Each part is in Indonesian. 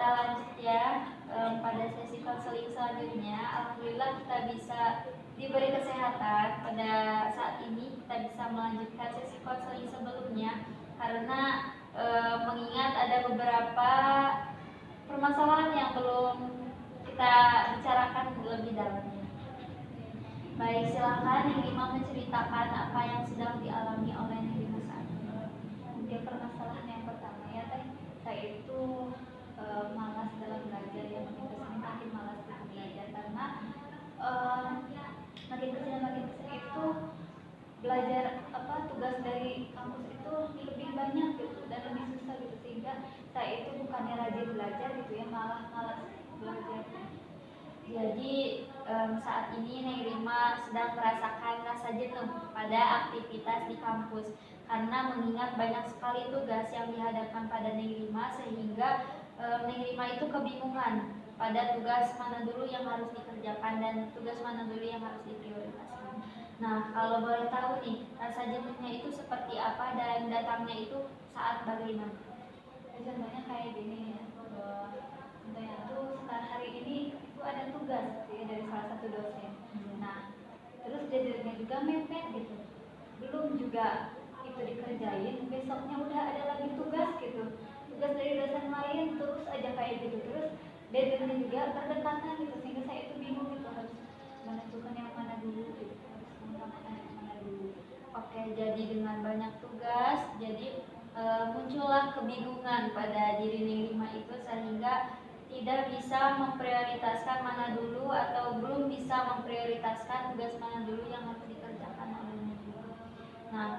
kita lanjut ya. Pada sesi konseling selanjutnya, alhamdulillah kita bisa diberi kesehatan. Pada saat ini kita bisa melanjutkan sesi konseling sebelumnya karena mengingat ada beberapa permasalahan yang belum kita bicarakan lebih dalamnya. Baik, silakan Neng Rima menceritakan apa yang sedang dialami oleh Neng Rima saat ini. Mungkin permasalahan yang pertama ya teh, saya itu malas dalam belajar ya, makin kesini makin malas dalam belajar karena makin kesini itu belajar tugas dari kampus itu lebih banyak gitu dan lebih susah gitu, sehingga saya itu bukannya rajin belajar gitu ya, malah malas belajar. Jadi saat ini Neng Rima sedang merasakan rasa jenuh pada aktivitas di kampus karena mengingat banyak sekali tugas yang dihadapkan pada Neng Rima sehingga Neng Rima itu kebingungan pada tugas mana dulu yang harus dikerjakan dan tugas mana dulu yang harus diprioritaskan. Nah, kalau boleh tahu nih, rasa jenuhnya itu seperti apa dan datangnya itu saat bagaimana? Contohnya kayak gini ya, contohnya tuh sekarang hari ini itu ada tugas ya dari salah satu dosen. Nah, terus deadline-nya juga mepet gitu, belum juga itu dikerjain, besoknya udah ada lagi tugas gitu, tugas dari dosen lain, terus aja kayak gitu, terus deadline-nya juga berdekatan gitu, sehingga saya itu bingung gitu harus menentukan yang mana dulu gitu, harus mengutamakan yang mana dulu. Oke, jadi dengan banyak tugas, jadi muncullah kebingungan pada diri Neng Rima itu sehingga tidak bisa memprioritaskan mana dulu atau belum bisa memprioritaskan tugas mana dulu yang harus dikerjakan oleh Neng Rima. Nah,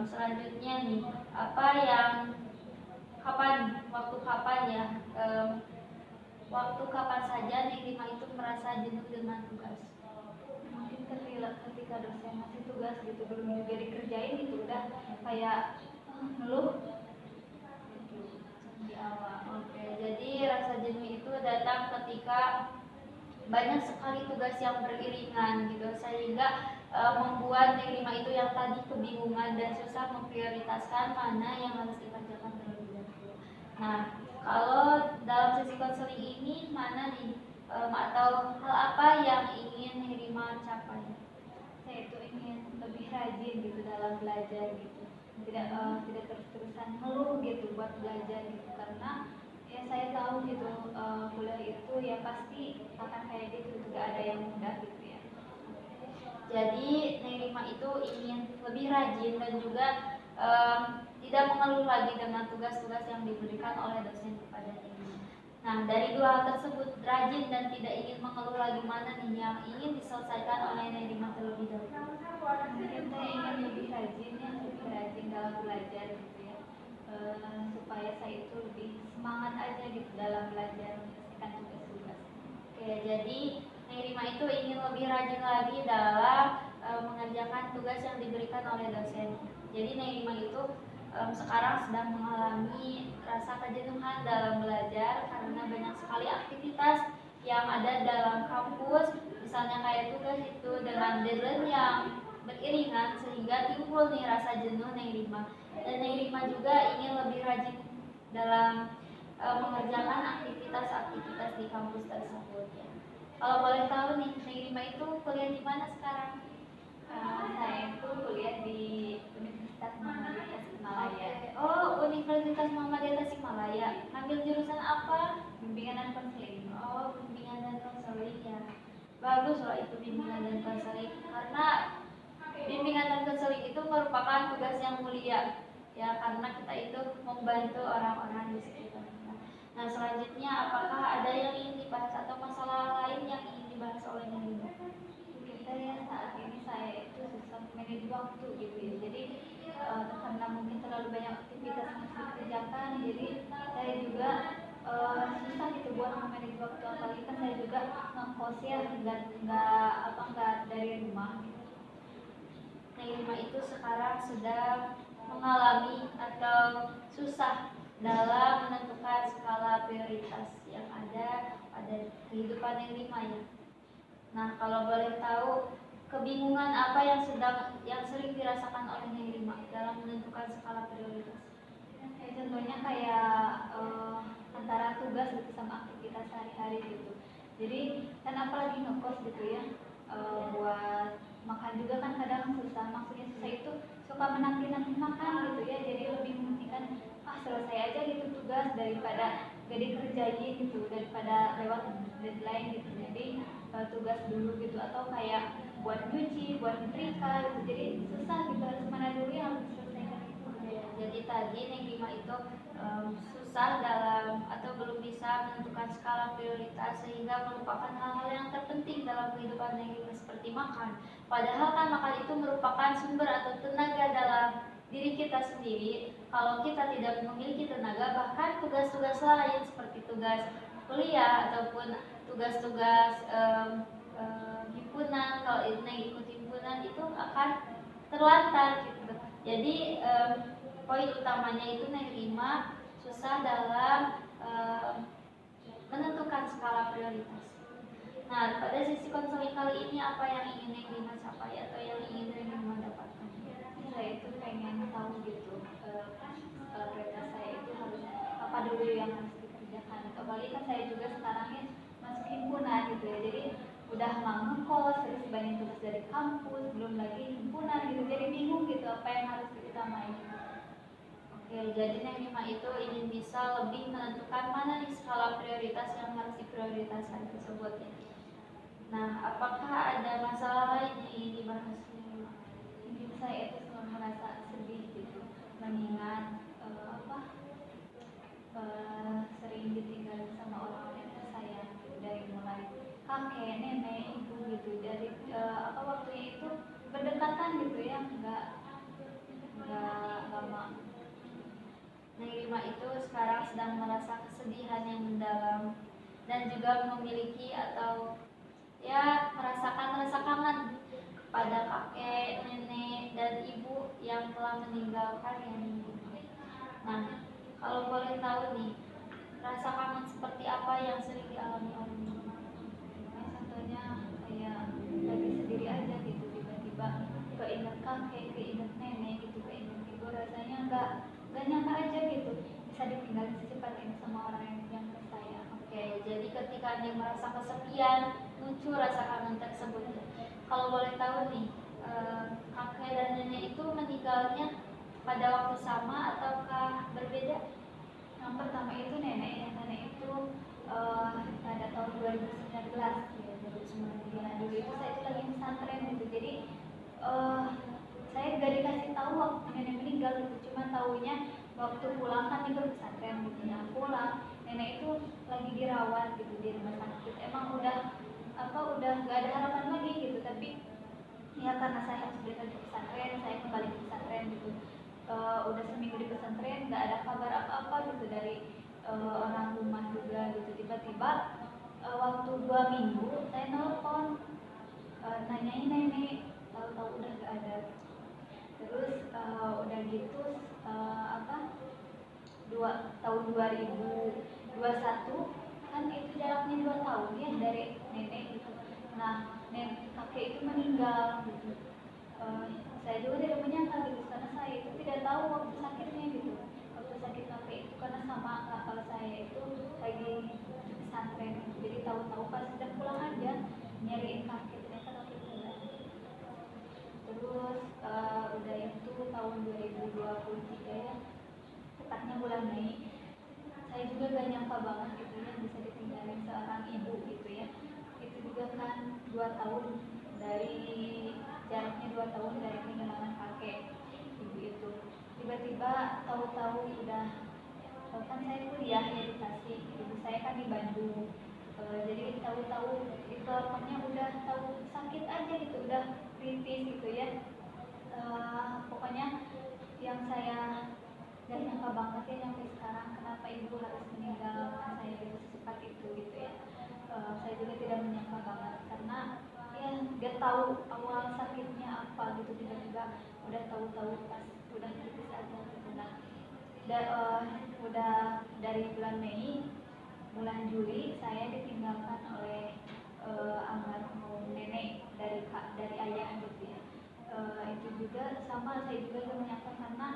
selanjutnya nih, apa yang waktu kapan ya, waktu kapan saja Neng Rima itu merasa jenuh dengan tugas? Mungkin ketika dosen ngasih tugas gitu belum juga dikerjain gitu, udah kayak ngeluh di awal. Oke, jadi rasa jenuh itu datang ketika banyak sekali tugas yang beriringan gitu sehingga membuat Neng Rima itu yang tadi kebingungan dan susah memprioritaskan mana yang harus dikerjakan terlebih dahulu. Nah, kalau dalam sesi konseling ini mana nih atau hal apa yang ingin Neng Rima capai? Saya itu ingin lebih rajin gitu dalam belajar gitu, tidak terus-terusan ngeluh gitu buat belajar gitu, karena ya saya tahu gitu kuliah itu ya pasti akan kayak gitu, gak ada yang mudah gitu ya. Jadi Neng Rima itu ingin lebih rajin dan juga tidak mengeluh lagi dengan tugas-tugas yang diberikan oleh dosen kepada Neng Rima. Nah, dari dua hal tersebut, rajin dan tidak ingin mengeluh lagi, mana nih yang ingin diselesaikan oleh Neng Rima terlebih dahulu? Mungkin saya ingin lebih rajin ya, lebih rajin dalam belajar gitu ya, supaya saya itu lebih semangat aja gitu dalam belajar menyelesaikan tugas-tugas. Oke, jadi Neng Rima itu ingin lebih rajin lagi dalam mengerjakan tugas yang diberikan oleh dosen. Jadi Neng Rima itu sekarang sedang mengalami rasa kejenuhan dalam belajar karena banyak sekali aktivitas yang ada dalam kampus, misalnya kayak tugas itu dengan deadline yang beriringan sehingga timbul nih rasa jenuh Neng Rima. Dan Neng Rima juga ingin lebih rajin dalam mengerjakan aktivitas-aktivitas di kampus tersebut ya. Kalau boleh tahu nih, Neng Rima itu kuliah di mana sekarang? Saya itu kuliah di Universitas Muhammadiyah Tasikmalaya. Oh, Universitas Muhammadiyah Tasikmalaya. Ngambil jurusan apa? Bimbingan dan konseling. Oh, bimbingan dan konseling ya. Bagus loh itu bimbingan dan konseling karena bimbingan dan konseling itu merupakan tugas yang mulia ya, karena kita itu membantu orang-orang di sekitar kita. Nah, selanjutnya apakah ada yang ingin dibahas atau masalah lain yang ingin dibahas oleh Neng Rima? Kita ya saat ini saya itu susah manage waktu gitu ya, jadi karena mungkin terlalu banyak aktivitas yang harus dikerjakan, jadi saya juga susah gitu buat manage waktu, apalagi kan saya juga ngekos ya, nggak dari rumah gitu. Neng Rima itu sekarang sedang mengalami atau susah dalam menentukan skala prioritas yang ada pada kehidupan Neng Rima ya. Nah, kalau boleh tahu kebingungan apa yang sering dirasakan oleh Neng Rima dalam menentukan skala prioritas? Ya, contohnya kayak antara tugas gitu sama aktivitas sehari-hari gitu. Jadi kan apalagi ngekos gitu ya, buat makan juga kan kadang susah, maksudnya susah itu suka menanti-nanti makan gitu ya, jadi lebih mementingkan selesai aja gitu tugas daripada gak dikerjain gitu, daripada lewat deadline gitu. Jadi tugas dulu gitu, atau kayak buat nyuci, buat nyetrika gitu, jadi susah gitu, harus mana dulu yang harus diselesaikan itu. Ya, jadi tadi Neng Rima itu susah dalam atau belum bisa menentukan skala prioritas sehingga melupakan hal-hal yang terpenting dalam kehidupan Neng Rima seperti makan. Padahal kan makan itu merupakan sumber atau tenaga dalam diri kita sendiri. Kalau kita tidak memiliki tenaga, bahkan tugas-tugas lain seperti tugas kuliah ataupun tugas-tugas himpunan, kalau Neng ikut himpunan itu akan terlantar gitu. Jadi poin utamanya itu Neng Rima susah dalam menentukan skala prioritas. Nah, pada sisi konseling kali ini apa yang ingin Neng Rima capai atau yang ingin Neng Rima dapatkan? Saya itu pengen tahu gitu, prioritas saya itu harus apa dulu yang harus dikerjakan. Apalagi kan saya juga sekarang ya masuk himpunan gitu ya, jadi udah mau ngekos, terus banyak tugas dari kampus, belum lagi himpunan gitu, jadi bingung gitu apa yang harus diutamain. Oke, jadi Neng Rima itu ingin bisa lebih menentukan mana nih skala prioritas yang harus diprioritaskan tersebut ya. Nah, apakah ada masalah lain yang ingin dibahas? Mungkin saya itu selalu merasa sedih gitu, mengingat sering ditinggal sama orang-orang yang tersayang gitu, dari mulai kakek, nenek, ibu gitu, dari waktunya itu berdekatan gitu ya, nggak lama. Neng Rima itu sekarang sedang merasa kesedihan yang mendalam dan juga memiliki atau ya merasakan rasa kangen pada kakek, nenek, dan ibu yang telah meninggalkan yang Nah, kalau boleh tahu nih, rasa kangen seperti apa yang sering dialami oleh Neng? Ya, contohnya kayak lagi sendiri aja gitu, tiba-tiba keinget kakek, keinget nenek gitu, keinget ibu, rasanya nggak nyangka aja gitu bisa ditinggal secepat ini sama orang yang tersayang. Oke, jadi ketika Neng merasa kesepian, muncul rasa kangen tersebut. Kalau boleh tahu nih, kakek dan nenek itu meninggalnya pada waktu sama ataukah berbeda? Yang pertama itu nenek ya, nenek itu pada tahun 2019 ya, 2019 dulu itu saya itu lagi pesantren gitu, jadi saya gak dikasih tahu waktu nenek meninggal gitu, cuma tahunya waktu pulang kan itu pesantren gitu, nah pulang nenek itu lagi dirawat gitu di rumah sakit, emang udah gak ada harapan lagi gitu, tapi ya karena saya sudah di pesantren, saya kembali ke pesantren gitu. Udah seminggu di pesantren nggak ada kabar apa-apa gitu dari orang rumah juga gitu, tiba-tiba waktu 2 minggu saya nelpon, nanyain nenek, tahu-tahu udah nggak ada. Terus udah gitu tahun 2021 kan itu jaraknya 2 tahun ya dari nenek gitu. Nah kakek itu meninggal gitu. Saya juga tidak menyangka gitu, karena saya itu tidak tahu waktu sakitnya gitu, waktu sakit kakek itu, karena sama kalau saya itu lagi di pesantren gitu. Jadi tahu-tahu pas sudah pulang aja nyariin kakek, ternyata kakek meninggal. Terus udah itu tahun 2023 ya, tepatnya bulan Mei, saya juga gak nyangka banget gitu ya bisa ditinggalin seorang ibu gitu ya. Itu juga kan 2 tahun dari jaraknya 2 tahun dari kehilangan kakek ibu itu. Tiba-tiba tahu-tahu udah, kan saya kuliah ya di Tasik, ibu saya kan di Bandung. Jadi tahu-tahu itu teleponnya udah tahu sakit aja gitu, udah kritis gitu ya. Pokoknya yang saya gak nyangka banget ya sampai sekarang, kenapa ibu harus meninggal saya gitu secepat itu gitu ya. Saya juga tidak menyangka banget, karena ya dia tahu awal sakitnya apa gitu, tiba-tiba udah tahu-tahu pas udah kritis aja gitu. Nah, udah dari bulan Mei, bulan Juli saya ditinggalkan oleh almarhum nenek dari ayah gitu ya. Itu juga sama, saya juga gak menyangka, karena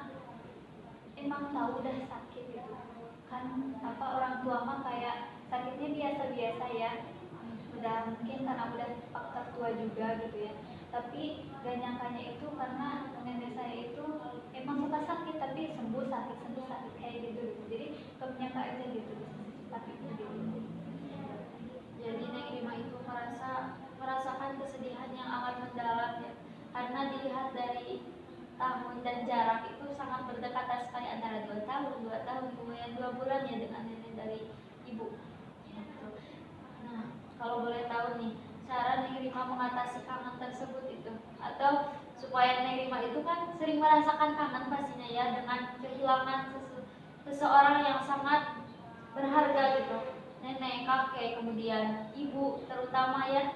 emang tahu udah sakit gitu, kan apa orang tua mah kayak sakitnya biasa-biasa ya, udah mungkin karena udah faktor tua juga gitu ya, tapi gak nyangkanya itu karena nenek saya itu emang suka sakit tapi sembuh sakit kayak gitu, jadi gak menyangka aja gitu sakit gitu. Jadi Neng Rima itu merasakan kesedihan yang amat mendalam ya, karena dilihat dari tahun dan jarak itu sangat berdekatan sekali antara 2 tahun kemudian 2 bulan ya dengan nenek dari ibu. Gitu. Nah, kalau boleh tahu nih, cara Neng Rima mengatasi kangen tersebut itu, atau supaya Neng Rima itu kan sering merasakan kangen pastinya ya dengan kehilangan seseorang yang sangat berharga gitu, nenek, kakek, kemudian ibu terutama ya,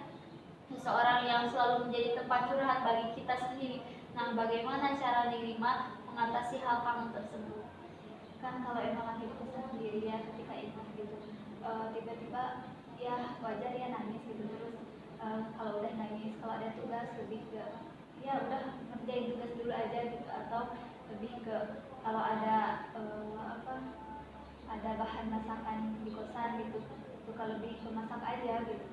seseorang yang selalu menjadi tempat curhat bagi kita sendiri. Nah, bagaimana cara Neng Rima mengatasi hal kangen tersebut? Kan kalau emang lagi kesel sendiri ya ketika itu gitu, tiba-tiba ya wajar ya nangis gitu, terus kalau udah nangis, kalau ada tugas lebih ke ya udah ngerjain tugas dulu aja gitu, atau lebih ke kalau ada ada bahan masakan di kosan gitu, suka lebih ke masak aja gitu.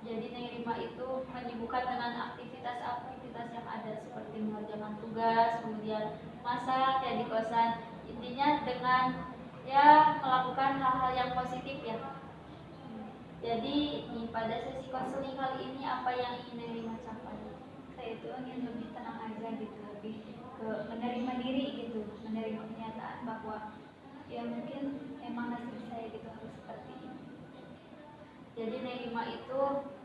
Jadi Neng Rima itu menyibukkan dengan aktivitas-aktivitas yang ada seperti mengerjakan tugas, kemudian masak ya di kosan. Intinya dengan ya melakukan hal-hal yang positif ya. Jadi pada sesi konseling kali ini apa yang ingin Neng Rima capai? Saya itu ingin lebih tenang aja gitu, lebih ke menerima diri gitu, menerima kenyataan bahwa ya mungkin emang nasib saya gitu harus seperti ini. Jadi Neng Rima itu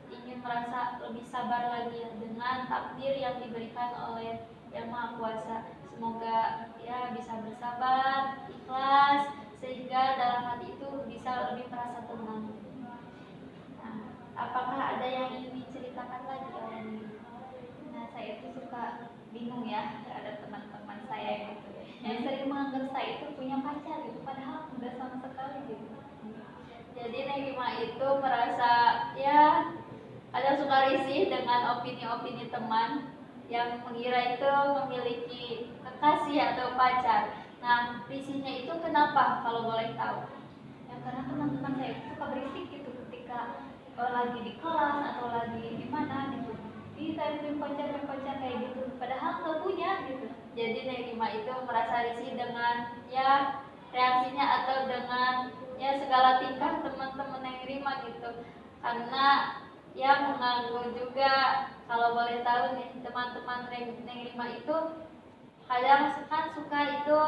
ingin merasa lebih sabar lagi ya dengan takdir yang diberikan oleh Yang Maha Kuasa. Semoga ya bisa bersabar, ikhlas, sehingga dalam hati itu bisa lebih merasa tenang. Nah, apakah ada yang ingin diceritakan lagi oleh Neng Rima? Nah, saya itu suka bingung ya terhadap teman-teman saya gitu, yang sering menganggap saya itu punya pacar gitu, padahal enggak sama sekali gitu. Jadi Neng Rima itu merasa ya kadang suka risih dengan opini-opini teman yang mengira itu memiliki kekasih atau pacar. Nah, risihnya itu kenapa kalau boleh tahu? Ya karena teman-teman saya itu suka berisik gitu ketika lagi di kelas atau lagi di mana gitu, ih saya punya pacar kayak gitu, padahal nggak punya gitu. Jadi Neng Rima itu merasa risih dengan ya reaksinya atau dengan ya segala tingkah teman-teman Neng Rima gitu, karena ya mengganggu juga. Kalau boleh tahu nih teman-teman Neng Rima itu kadang kan suka itu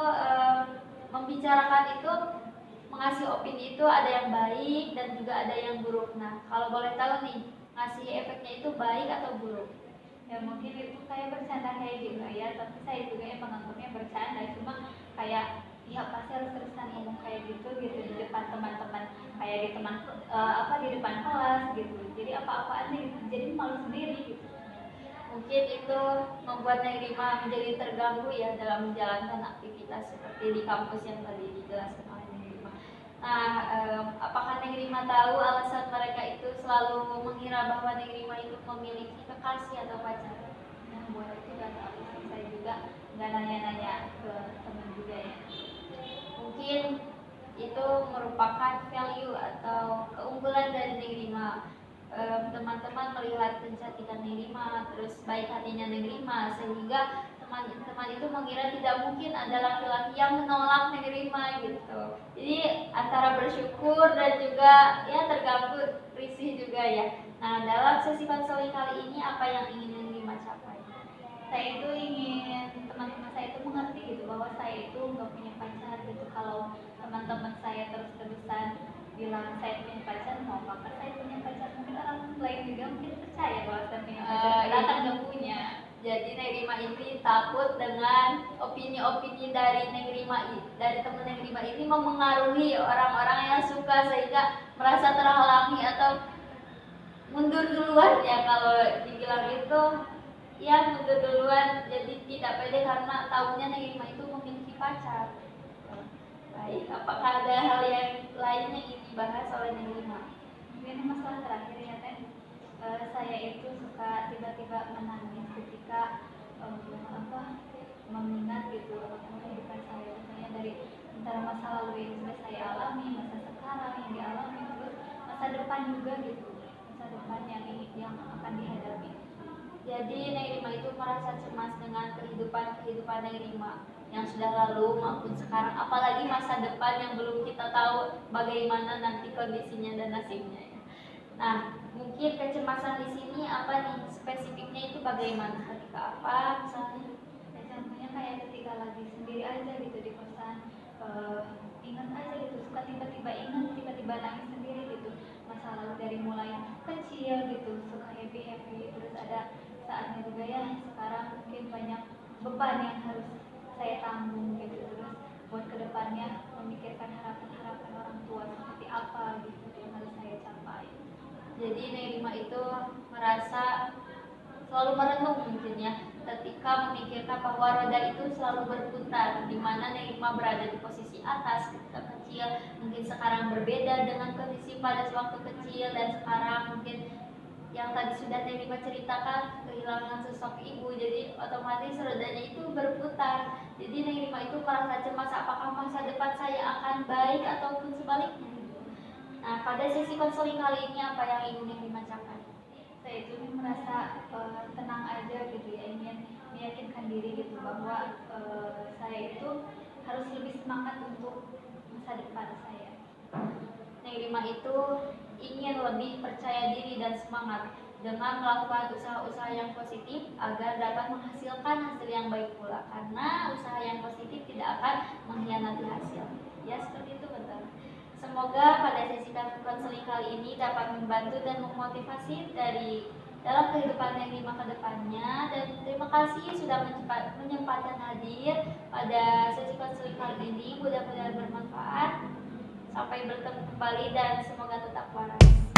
membicarakan itu, mengasih opini itu ada yang baik dan juga ada yang buruk. Nah, kalau boleh tahu nih, ngasih efeknya itu baik atau buruk? Ya mungkin itu kayak bercanda kayak gitu ya, tapi saya juga emang anggapnya bercanda, cuma kayak ya pasti harus terusan ngomong kayak gitu gitu di depan teman-teman, kayak di di depan kelas gitu, jadi apa-apaan gitu, jadi malu sendiri gitu. Mungkin itu membuat Neng Rima menjadi terganggu ya dalam menjalankan aktivitas seperti di kampus yang tadi dijelaskan oleh Neng Rima. Nah, apakah Neng Rima tahu alasan mereka itu selalu mengira bahwa Neng Rima itu memiliki kekasih atau pacar? Nah buat itu gak tahu sih, saya juga nggak nanya-nanya ke teman juga ya. Mungkin itu merupakan value atau keunggulan dari Neng Rima. Teman-teman melihat kecantikan Neng Rima, terus baik hatinya Neng Rima, sehingga teman-teman itu mengira tidak mungkin ada laki-laki yang menolak Neng Rima gitu. Jadi antara bersyukur dan juga ya terganggu, risih juga ya. Nah, dalam sesi konseling kali ini apa yang ingin Neng Rima capai? Saya itu ingin teman-teman saya itu mengerti gitu bahwa saya itu nggak punya pacar gitu. Kalau teman-teman saya terus-terusan bilang saya punya pacar, mau apa saya punya pacar, mungkin orang lain juga mungkin percaya kalau saya punya pacar, padahal kan nggak punya. Jadi Neng Rima ini takut dengan opini-opini dari Neng Rima, dari teman Neng Rima ini memengaruhi orang-orang yang suka, sehingga merasa terhalangi atau mundur duluan ya, kalau dibilang itu ya mundur duluan, jadi tidak pede karena tahunya Neng Rima itu memiliki pacar. Baik, apakah ada hal yang lain yang ingin dibahas oleh Neng Rima? Mungkin masalah terakhir ya Teh, saya itu suka tiba-tiba menangis ketika mengingat gitu kehidupan saya, misalnya dari antara masa lalu yang sudah saya alami, masa sekarang yang dialami, terus masa depan juga gitu, masa depan yang akan dihadapi. Jadi Neng Rima itu merasa cemas dengan kehidupan Neng Rima yang sudah lalu maupun sekarang, apalagi masa depan yang belum kita tahu bagaimana nanti kondisinya dan nasibnya ya. Nah, mungkin kecemasan di sini apa nih spesifiknya itu bagaimana? Ketika apa misalnya? Ya, contohnya kayak ketika lagi sendiri aja gitu di kosan, ingat aja gitu, suka tiba-tiba ingat, tiba-tiba nangis sendiri gitu, masa lalu dari mulai kecil gitu, suka happy terus ada saatnya juga ya sekarang mungkin banyak beban yang harus saya tanggung gitu, terus buat kedepannya memikirkan harapan-harapan orang tua seperti apa gitu yang harus saya capai. Jadi Neng Rima itu merasa selalu merenung mungkin ya, ketika memikirkan bahwa roda itu selalu berputar, di mana Neng Rima berada di posisi atas ketika kecil, mungkin sekarang berbeda dengan kondisi pada waktu kecil, dan sekarang mungkin yang tadi sudah Neng Rima ceritakan kehilangan sosok ibu, jadi otomatis rodanya itu berputar. Jadi Neng Rima itu merasa cemas apakah masa depan saya akan baik ataupun sebaliknya. Nah, pada sesi konseling kali ini apa yang ingin Neng Rima capai? Saya itu merasa tenang aja gitu ya, ingin meyakinkan diri gitu bahwa saya itu harus lebih semangat untuk masa depan saya. Neng Rima itu ingin lebih percaya diri dan semangat dengan melakukan usaha-usaha yang positif agar dapat menghasilkan hasil yang baik pula, karena usaha yang positif tidak akan mengkhianati hasil. Ya, seperti itu betul. Semoga pada sesi konseling kali ini dapat membantu dan memotivasi dalam kehidupan Neng Rima ke depannya, dan terima kasih sudah menyempatkan hadir pada sesi konseling kali ini. Mudah-mudahan bermanfaat. Sampai bertemu kembali dan semoga tetap waras.